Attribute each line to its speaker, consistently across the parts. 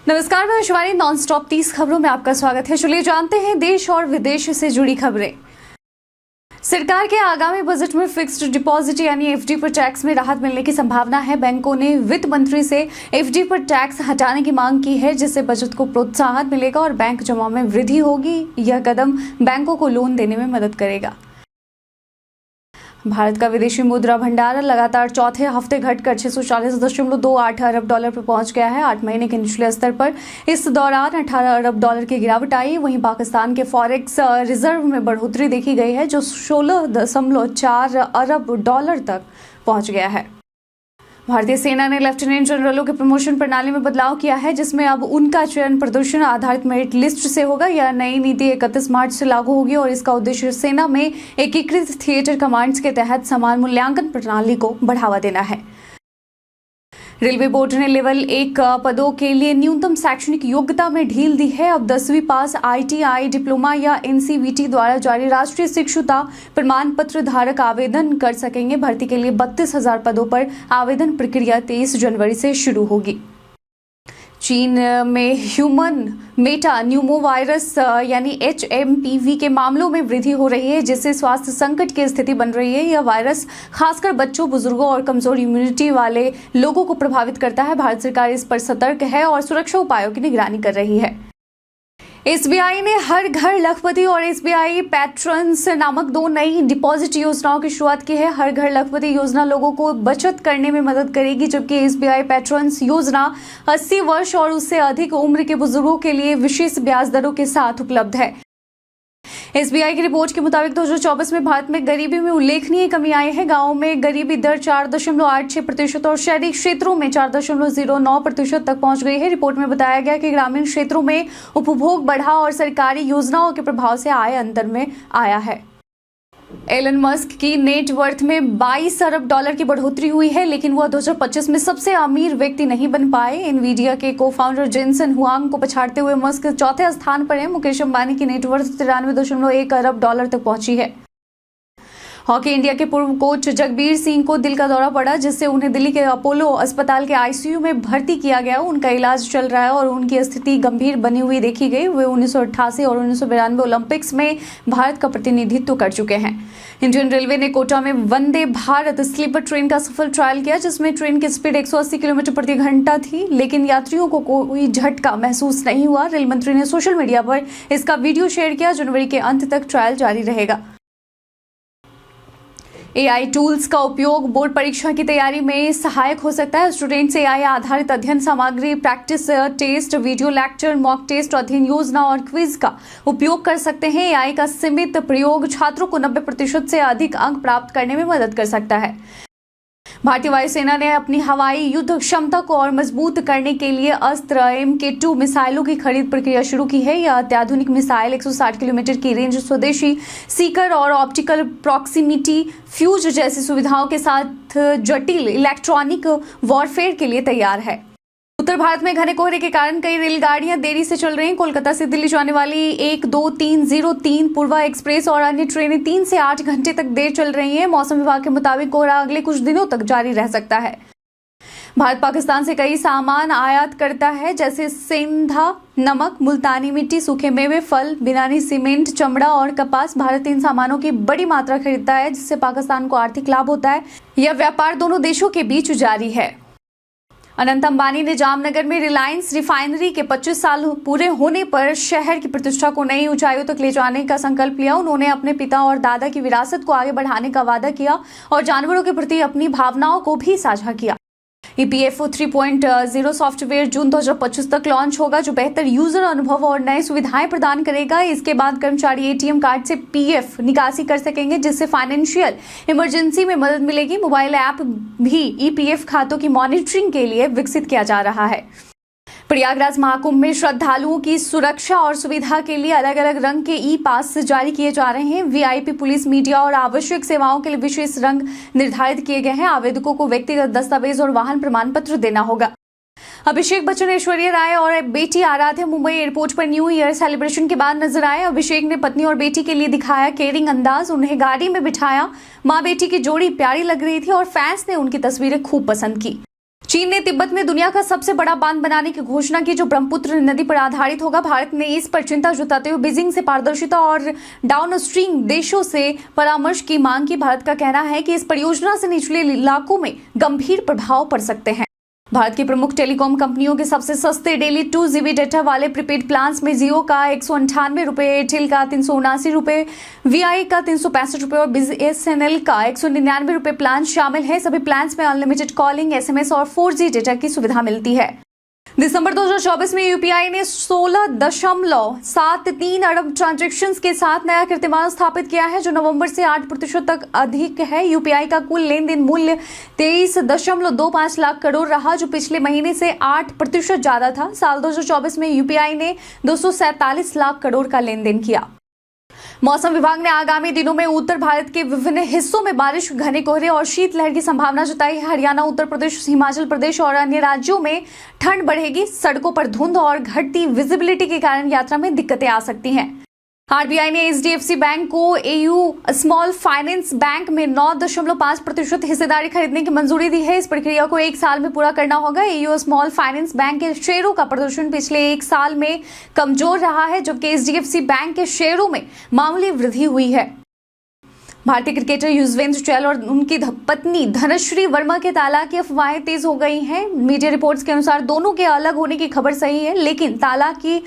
Speaker 1: नमस्कार, मैं शिवानी। नॉनस्टॉप 30 खबरों में आपका स्वागत है। चलिए जानते हैं देश और विदेश से जुड़ी खबरें। सरकार के आगामी बजट में फिक्स्ड डिपॉजिट यानी एफडी पर टैक्स में राहत मिलने की संभावना है। बैंकों ने वित्त मंत्री से एफडी पर टैक्स हटाने की मांग की है, जिससे बजट को प्रोत्साहन मिलेगा और बैंक जमा में वृद्धि होगी। यह कदम बैंकों को लोन देने में मदद करेगा। भारत का विदेशी मुद्रा भंडार लगातार चौथे हफ्ते घटकर 640.28 अरब डॉलर पर पहुंच गया है। 8 महीने के निचले स्तर पर इस दौरान 18 अरब डॉलर की गिरावट आई। वहीं पाकिस्तान के फॉरेक्स रिजर्व में बढ़ोतरी देखी गई है, जो 16.4 अरब डॉलर तक पहुंच गया है। भारतीय सेना ने लेफ्टिनेंट जनरलों के प्रमोशन प्रणाली में बदलाव किया है, जिसमें अब उनका चयन प्रदर्शन आधारित मेरिट लिस्ट से होगा। यह नई नीति 31 मार्च से लागू होगी और इसका उद्देश्य सेना में एकीकृत थिएटर कमांड्स के तहत समान मूल्यांकन प्रणाली को बढ़ावा देना है। रेलवे बोर्ड ने लेवल 1 पदों के लिए न्यूनतम शैक्षणिक योग्यता में ढील दी है। अब 10वीं पास ITI, डिप्लोमा या NCVT द्वारा जारी राष्ट्रीय शिक्षुता प्रमाण पत्र धारक आवेदन कर सकेंगे। भर्ती के लिए 32,000 पदों पर आवेदन प्रक्रिया 23 जनवरी से शुरू होगी। चीन में ह्यूमन मेटा न्यूमोवायरस यानी HMPV के मामलों में वृद्धि हो रही है, जिससे स्वास्थ्य संकट की स्थिति बन रही है। यह वायरस खासकर बच्चों, बुजुर्गों और कमजोर इम्यूनिटी वाले लोगों को प्रभावित करता है। भारत सरकार इस पर सतर्क है और सुरक्षा उपायों की निगरानी कर रही है। SBI ने हर घर लखपति और SBI पैट्रन्स नामक 2 नई डिपॉजिट योजनाओं की शुरुआत की है। हर घर लखपति योजना लोगों को बचत करने में मदद करेगी, जबकि SBI पैट्रन्स योजना 80 वर्ष और उससे अधिक उम्र के बुजुर्गों के लिए विशेष ब्याज दरों के साथ उपलब्ध है। SBI की रिपोर्ट के मुताबिक 2024 में भारत में गरीबी में उल्लेखनीय कमी आई है। गांवों में गरीबी दर 4.86% और शहरी क्षेत्रों में 4.09% तक पहुंच गई है। रिपोर्ट में बताया गया कि ग्रामीण क्षेत्रों में उपभोग बढ़ा और सरकारी योजनाओं के प्रभाव से आय अंतर में आया है। एलन मस्क की नेटवर्थ में 22 अरब डॉलर की बढ़ोतरी हुई है, लेकिन वह 2025 में सबसे अमीर व्यक्ति नहीं बन पाए। इनवीडिया के को-फाउंडर जेनसन हुआंग को पछाड़ते हुए मस्क चौथे स्थान पर है। मुकेश अंबानी की नेटवर्थ 93.1 अरब डॉलर तक पहुंची है। हॉकी इंडिया के पूर्व कोच जगबीर सिंह को दिल का दौरा पड़ा, जिससे उन्हें दिल्ली के अपोलो अस्पताल के ICU में भर्ती किया गया। उनका इलाज चल रहा है और उनकी स्थिति गंभीर बनी हुई देखी गई। वे 1988 और 1992 ओलंपिक्स में भारत का प्रतिनिधित्व कर चुके हैं। इंडियन रेलवे ने कोटा में वंदे भारत स्लीपर ट्रेन का सफल ट्रायल किया, जिसमें ट्रेन की स्पीड 180 किलोमीटर प्रति घंटा थी, लेकिन यात्रियों को कोई झटका महसूस नहीं हुआ। रेल मंत्री ने सोशल मीडिया पर इसका वीडियो शेयर किया। जनवरी के अंत तक ट्रायल जारी रहेगा। AI टूल्स का उपयोग बोर्ड परीक्षा की तैयारी में सहायक हो सकता है। स्टूडेंट्स AI आधारित अध्ययन सामग्री, practice test, video lecture, mock test, अध्ययन योजना और क्विज का उपयोग कर सकते हैं। AI का सीमित प्रयोग छात्रों को 90% से अधिक अंक प्राप्त करने में मदद कर सकता है। भारतीय वायुसेना ने अपनी हवाई युद्ध क्षमता को और मजबूत करने के लिए अस्त्र MK2 मिसाइलों की खरीद प्रक्रिया शुरू की है। यह अत्याधुनिक मिसाइल 160 किलोमीटर की रेंज, स्वदेशी सीकर और ऑप्टिकल प्रॉक्सिमिटी फ्यूज जैसी सुविधाओं के साथ जटिल इलेक्ट्रॉनिक वॉरफेयर के लिए तैयार है। उत्तर भारत में घने कोहरे के कारण कई रेलगाड़ियां देरी से चल रही हैं। कोलकाता से दिल्ली जाने वाली 12303 पूर्वा एक्सप्रेस और अन्य ट्रेनें 3 से 8 घंटे तक देर चल रही हैं। मौसम विभाग के मुताबिक कोहरा अगले कुछ दिनों तक जारी रह सकता है। भारत पाकिस्तान से कई सामान आयात करता है, जैसे सेंधा नमक, मुल्तानी मिट्टी, सूखे मेवे, फल, बिनानी सीमेंट, चमड़ा और कपास। भारत इन सामानों की बड़ी मात्रा खरीदता है, जिससे पाकिस्तान को आर्थिक लाभ होता है। यह व्यापार दोनों देशों के बीच जारी है। अनंत अंबानी ने जामनगर में रिलायंस रिफाइनरी के 25 साल पूरे होने पर शहर की प्रतिष्ठा को नई ऊंचाइयों तक ले जाने का संकल्प लिया। उन्होंने अपने पिता और दादा की विरासत को आगे बढ़ाने का वादा किया और जानवरों के प्रति अपनी भावनाओं को भी साझा किया। EPFO 3.0 सॉफ्टवेयर जून 2025 तक लॉन्च होगा, जो बेहतर यूजर अनुभव और नए सुविधाएं प्रदान करेगा। इसके बाद कर्मचारी ATM कार्ड से PF निकासी कर सकेंगे, जिससे फाइनेंशियल इमरजेंसी में मदद मिलेगी। मोबाइल ऐप भी EPF खातों की मॉनिटरिंग के लिए विकसित किया जा रहा है। प्रयागराज महाकुंभ में श्रद्धालुओं की सुरक्षा और सुविधा के लिए अलग अलग रंग के ई-पास जारी किए जा रहे हैं। VIP, पुलिस, मीडिया और आवश्यक सेवाओं के लिए विशेष रंग निर्धारित किए गए हैं। आवेदकों को व्यक्तिगत दस्तावेज और वाहन प्रमाण पत्र देना होगा। अभिषेक बच्चन, ऐश्वर्या राय और बेटी आराध्या मुंबई एयरपोर्ट पर न्यू ईयर सेलिब्रेशन के बाद नजर आए। अभिषेक ने पत्नी और बेटी के लिए दिखाया केयरिंग अंदाज, उन्हें गाड़ी में बिठाया। माँ बेटी की जोड़ी प्यारी लग रही थी और फैंस ने उनकी तस्वीरें खूब पसंद की। चीन ने तिब्बत में दुनिया का सबसे बड़ा बांध बनाने की घोषणा की, जो ब्रह्मपुत्र नदी पर आधारित होगा। भारत ने इस पर चिंता जताते हुए बीजिंग से पारदर्शिता और डाउनस्ट्रीम देशों से परामर्श की मांग की। भारत का कहना है कि इस परियोजना से निचले इलाकों में गंभीर प्रभाव पड़ सकते हैं। भारत की प्रमुख टेलीकॉम कंपनियों के सबसे सस्ते डेली 2 GB डेटा वाले प्रीपेड प्लान्स में जियो का 198 रुपए, एयरटेल का 379 रुपए, वीआई का 365 रुपए और BSNL का 199 रुपए प्लान शामिल है। सभी प्लान्स में अनलिमिटेड कॉलिंग, SMS और 4G डेटा की सुविधा मिलती है। दिसंबर 2024 में यूपीआई ने 16.73 अरब ट्रांजैक्शंस के साथ नया कीर्तिमान स्थापित किया है, जो नवंबर से 8% तक अधिक है। यूपीआई का कुल लेन देन मूल्य 23.25 लाख करोड़ रहा, जो पिछले महीने से 8% ज्यादा था। साल 2024 में यूपीआई ने 247 लाख करोड़ का लेन देन किया। मौसम विभाग ने आगामी दिनों में उत्तर भारत के विभिन्न हिस्सों में बारिश, घने कोहरे और शीतलहर की संभावना जताई है। हरियाणा, उत्तर प्रदेश, हिमाचल प्रदेश और अन्य राज्यों में ठंड बढ़ेगी। सड़कों पर धुंध और घटती विजिबिलिटी के कारण यात्रा में दिक्कतें आ सकती हैं। आरबीआई ने एचडीएफसी बैंक को एयू स्मॉल फाइनेंस बैंक में 9.5% हिस्सेदारी खरीदने की मंजूरी दी है। इस प्रक्रिया को 1 साल में पूरा करना होगा। एयू स्मॉल फाइनेंस बैंक के शेयरों का प्रदर्शन पिछले 1 साल में कमजोर रहा है, जबकि एचडीएफसी बैंक के शेयरों में मामूली वृद्धि हुई है। भारतीय क्रिकेटर युजवेंद्र चहल और उनकी पत्नी धनश्री वर्मा के तालाक की अफवाहें तेज हो गई हैं। मीडिया रिपोर्ट्स के अनुसार दोनों के अलग होने की खबर सही है, लेकिन तालाक की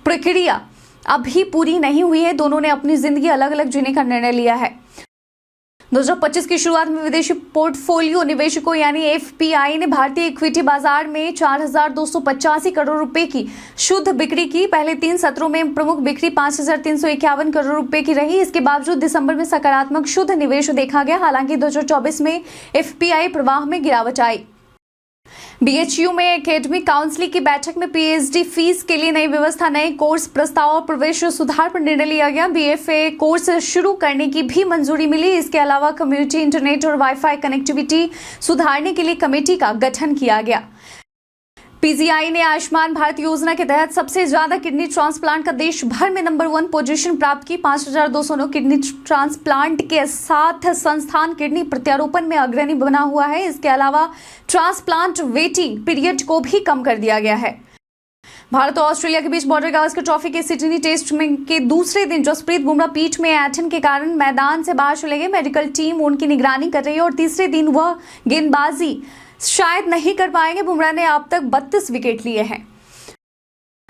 Speaker 1: प्रक्रिया अभी पूरी नहीं हुई है। दोनों ने अपनी जिंदगी अलग अलग जीने का निर्णय लिया है। 2025 की शुरुआत में विदेशी पोर्टफोलियो निवेशकों यानी एफपीआई ने भारतीय इक्विटी बाजार में 4,285 करोड़ रुपए की शुद्ध बिक्री की। पहले 3 सत्रों में प्रमुख बिक्री 5,351 करोड़ रुपए की रही। इसके बावजूद दिसंबर में सकारात्मक शुद्ध निवेश देखा गया। हालांकि 2024 में एफपीआई प्रवाह में गिरावट आई। बीएचयू में एकेडमिक काउंसिल की बैठक में पीएचडी फीस के लिए नई व्यवस्था, नए कोर्स प्रस्ताव और प्रवेश सुधार पर निर्णय लिया गया। बीएफए कोर्स शुरू करने की भी मंजूरी मिली। इसके अलावा कम्युनिटी इंटरनेट और वाईफाई कनेक्टिविटी सुधारने के लिए कमेटी का गठन किया गया। पीजीआई ने आयुष्मान भारत योजना के तहत सबसे ज्यादा किडनी ट्रांसप्लांट का देश भर में नंबर 1 पोजीशन प्राप्त की। 5,209 किडनी ट्रांसप्लांट के साथ संस्थान किडनी प्रत्यारोपण में अग्रणी बना हुआ है। इसके अलावा ट्रांसप्लांट वेटिंग पीरियड को भी कम कर दिया गया है। भारत और ऑस्ट्रेलिया के बीच बॉर्डर गावस्कर ट्रॉफी के सिडनी टेस्ट में के दूसरे दिन जसप्रीत बुमराह पीठ में ऐंठन के कारण मैदान से बाहर चले गए। मेडिकल टीम उनकी निगरानी कर रही है और तीसरे दिन वह गेंदबाजी शायद नहीं कर पाएंगे। बुमराह ने अब तक 32 विकेट लिए हैं।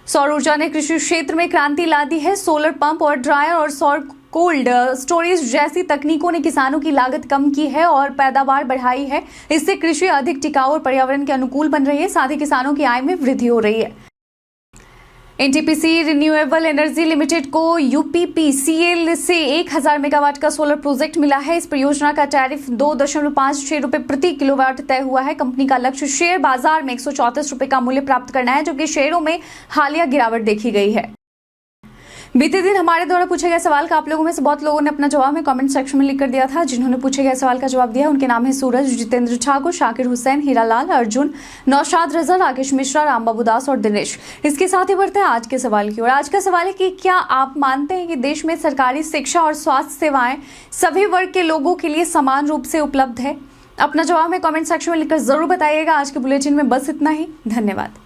Speaker 1: सौर ऊर्जा ने कृषि क्षेत्र में क्रांति ला दी है। सोलर पंप और ड्रायर और सौर कोल्ड स्टोरेज जैसी तकनीकों ने किसानों की लागत कम की है और पैदावार बढ़ाई है। इससे कृषि अधिक टिकाऊ और पर्यावरण के अनुकूल बन रही है। साथ ही किसानों की आय में वृद्धि हो रही है। एनटीपीसी रिन्यूएबल एनर्जी लिमिटेड को यूपीपीसीएल से 1,000 मेगावाट का सोलर प्रोजेक्ट मिला है। इस परियोजना का टैरिफ 2.56 रुपए प्रति किलोवाट तय हुआ है। कंपनी का लक्ष्य शेयर बाजार में 134 रुपए का मूल्य प्राप्त करना है, जो कि शेयरों में हालिया गिरावट देखी गई है। बीते दिन हमारे द्वारा पूछे गए सवाल का आप लोगों में से बहुत लोगों ने अपना जवाब में कमेंट सेक्शन में लिख कर दिया था। जिन्होंने पूछे गए सवाल का जवाब दिया उनके नाम है सूरज, जितेंद्र ठाकुर, शाकिर हुसैन, हीरालाल, अर्जुन, नौशाद रजा, राकेश मिश्रा, रामबाबू दास और दिनेश। इसके साथ ही बढ़ते हैं आज के सवाल की ओर। आज का सवाल है कि क्या आप मानते हैं कि देश में सरकारी शिक्षा और स्वास्थ्य सेवाएं सभी वर्ग के लोगों के लिए समान रूप से उपलब्ध है? अपना जवाब में कमेंट सेक्शन में लिखकर जरूर बताइएगा। आज के बुलेटिन में बस इतना ही। धन्यवाद।